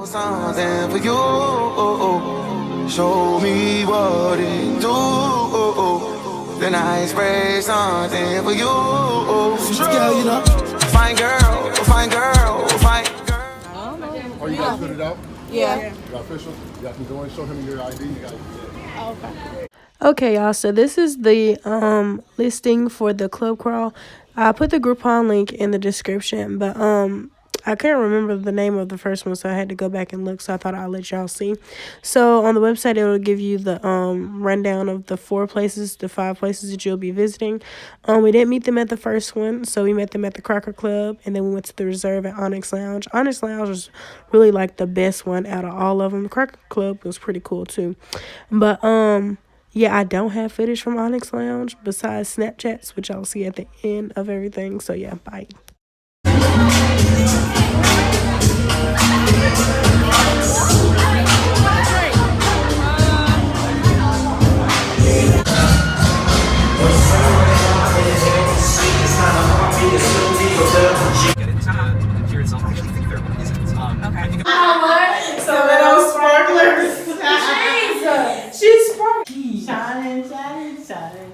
Something for you. Show me what it do. Then I spray something for you. Girl, you know. Fine girl, fine girl, fine girl. Oh, you guys filled it out? Yeah. You got official? You got to go and show him your ID. You got Okay. Okay, y'all, so this is the listing for the club crawl. I put the Groupon link in the description, but I can't remember the name of the first one, so I had to go back and look, so I thought I'll let y'all see. So on the website, it will give you the rundown of the 5 places that you'll be visiting. We didn't meet them at the first one, so we met them at the Cracker Club, and then we went to the Reserve at Onyx Lounge. Onyx Lounge was really like the best one out of all of them. The Cracker Club was pretty cool too, but yeah, I don't have footage from Onyx Lounge besides Snapchats, which I'll see at the end of everything. So yeah, bye. Some of those sparklers. She's sparkling. Shining, shining, shining.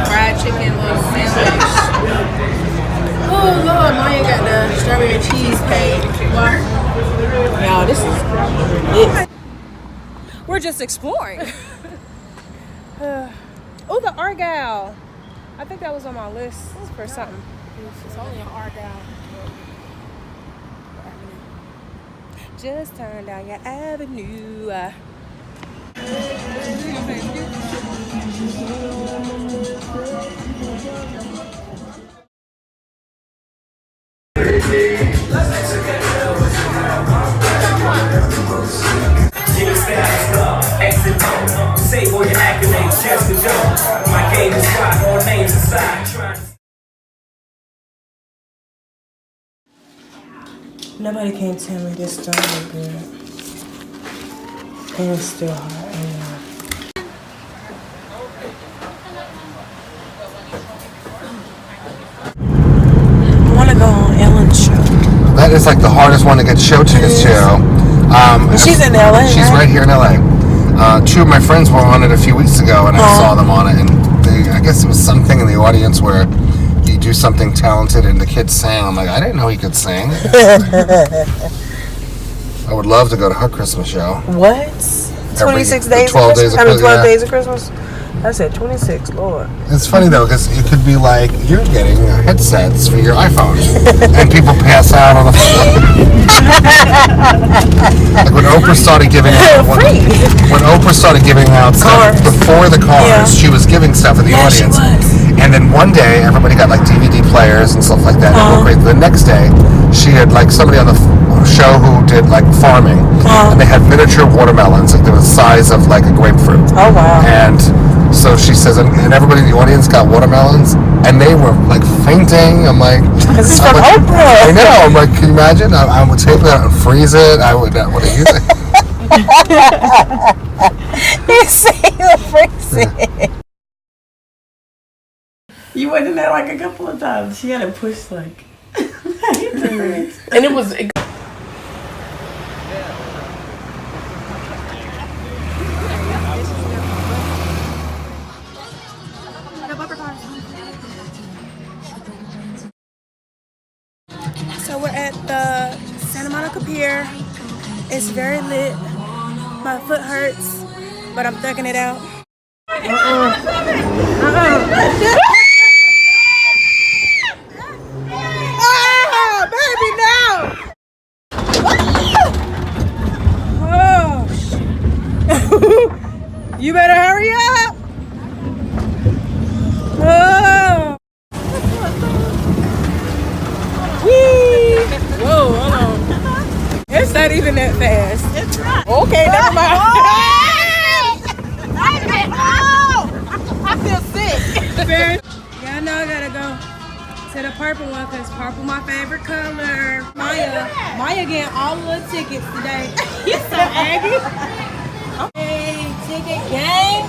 Fried chicken little sandwich. Oh Lord, Maya got the strawberry cheesecake. Y'all, this is it. We're just exploring. Oh, the Argyle. I think that was on my list for something. It's only an Argyle. Just turn down your avenue. Save all your accolades, just to go. My game is wide, all names aside. Nobody can tell me this don't look good. And it's still hot. I want to go on Ellen's show. That is like the hardest one to get show tickets to. She's in LA. She's right here in LA. 2 of my friends were on it a few weeks ago, and I saw them on it. And I guess it was something in the audience where you do something talented, and the kids sang. I'm like, I didn't know he could sing. I would love to go to her Christmas show. What? 26 days 12 of Christmas? days of 12 days of Christmas? I said 26, Lord. It's funny though, because it could be like you're getting headsets for your iPhone, and people pass out on the floor. Like when Oprah started giving out, when Oprah started giving out stuff before the cars, she was giving stuff in the audience. And then one day, everybody got like DVD players and stuff like that. And the next day, she had like somebody on the show who did like farming, and they had miniature watermelons, like they were the size of like a grapefruit. Oh wow! And so she says, and everybody in the audience got watermelons, and they were like fainting. I'm like, this is from Oprah. I know. I'm like, can you imagine? I would take that and freeze it. I would. What do you think? You say you freeze it. You went in there like a couple of times. She had to push like. And it was. So we're at the Santa Monica Pier. It's very lit. My foot hurts, but I'm thugging it out. Baby, no! Oh, you better hurry up! Oh! Whee! Whoa, hold on. It's not even that fast. It's not. Okay, never mind. I feel sick. Yeah, I know I gotta go to the purple one because purple my favorite color. Maya getting all of the tickets today. You so aggy. Hey, pancake game.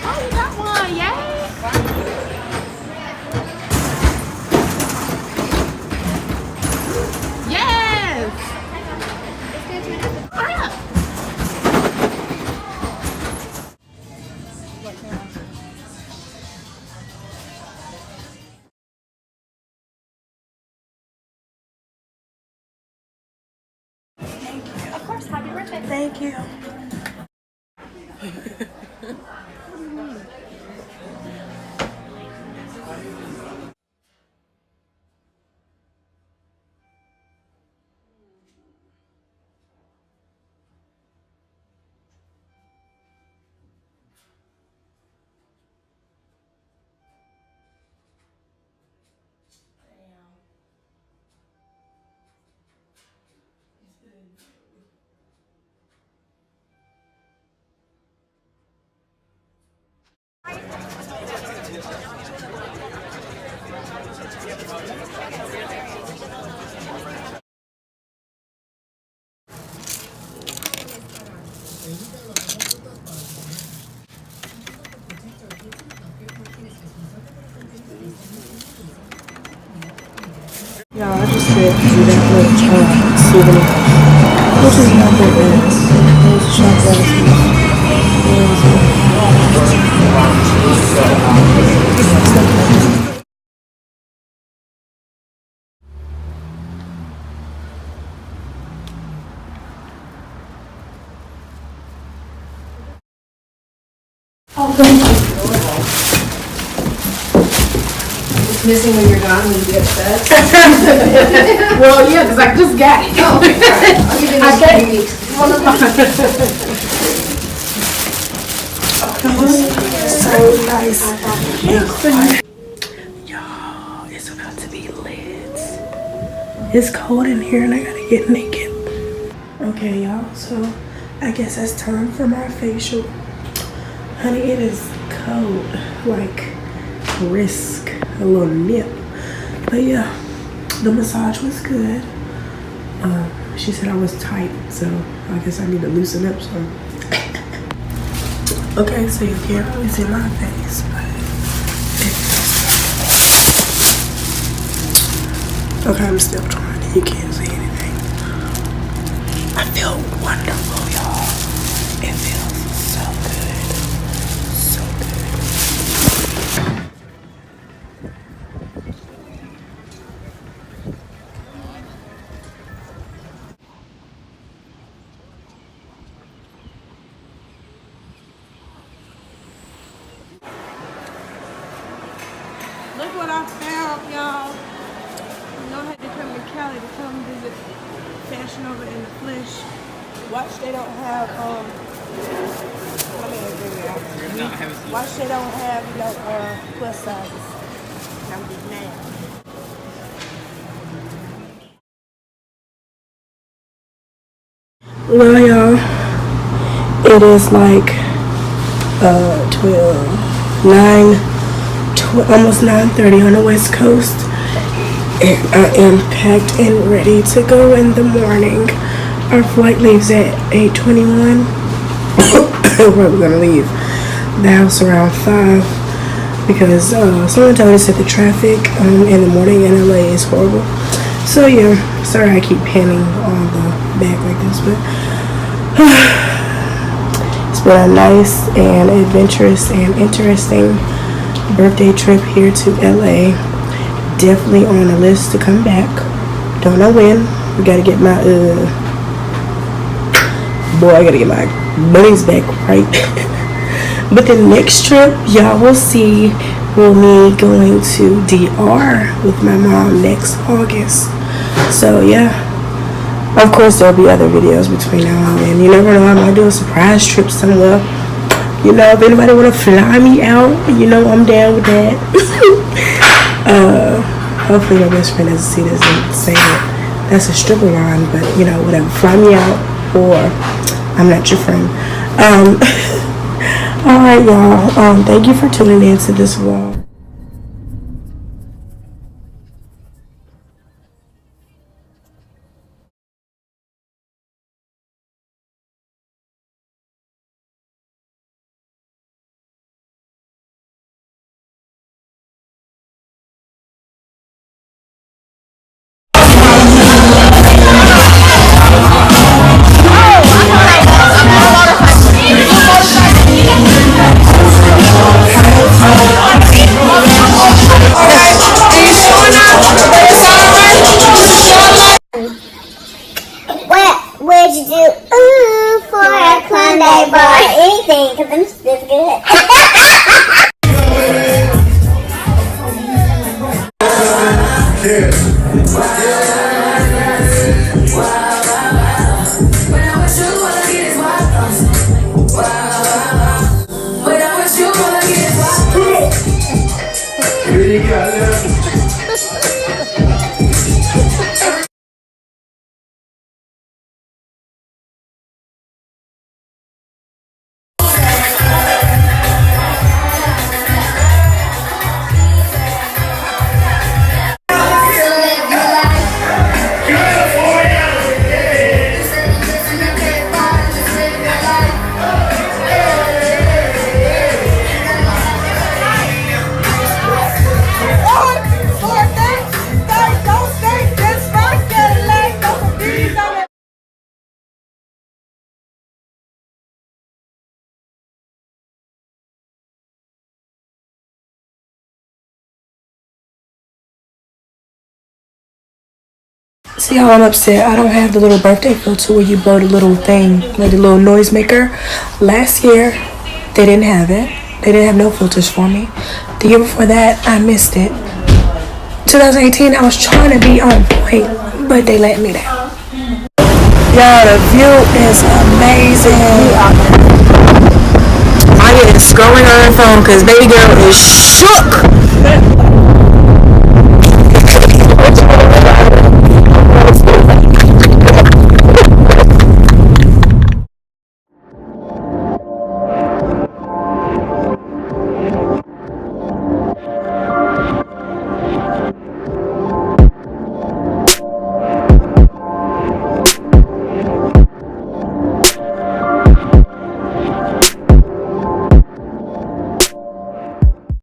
Oh, you got one, yay! Yes! Hurry up! Of course, happy birthday. Thank you. Y'all, I just said do that little souvenir, which is not that bad. There's chocolate. It's missing when you're gone when you get upset. Well, yeah, because I just got it. Oh, okay. I'll give you this 3 weeks. So nice. Y'all, it's about to be lit. It's cold in here and I gotta get naked. Okay, y'all, so I guess it's time for my facial. Honey, it is cold, like brisk, a little nip. But yeah, the massage was good. She said I was tight, so I guess I need to loosen up some. Okay, so you can't really see my face, but okay, I'm still trying. You can't see anything. I feel wonderful, y'all. It feels so good. So good. Look what I found, y'all. You know I had to come to Cali to come visit Fashion Over in the Flesh. Watch they don't have, watch they don't have, you know, plus sizes. I'm just mad. Well, y'all, it is like almost 9:30 on the West Coast. And I am packed and ready to go in the morning. Our flight leaves at 8:21. We're gonna leave the house around 5 because someone told us that the traffic in the morning in LA is horrible. So yeah, sorry I keep panning on the back like this, but it's been a nice and adventurous and interesting birthday trip here to LA. Definitely on the list to come back. Don't know when. We gotta get my I gotta get my bunnies back right. But the next trip, y'all will see, will me going to DR with my mom next August. So yeah, of course there'll be other videos between now and then. You never know, I might do a surprise trip somewhere. You know, if anybody wanna fly me out, you know I'm down with that. Hopefully my best friend doesn't see this and say that that's a stripper line, but you know, whatever. Fly me out, or I'm not your friend. Alright, y'all. Thank you for tuning in to this vlog. thing, because them is good. See how I'm upset? I don't have the little birthday filter where you blow the little thing, like the little noise maker. Last year, they didn't have it. They didn't have no filters for me. The year before that, I missed it. 2018, I was trying to be on point, but they let me down. Y'all, the view is amazing. I get scrolling on her phone because baby girl is shook.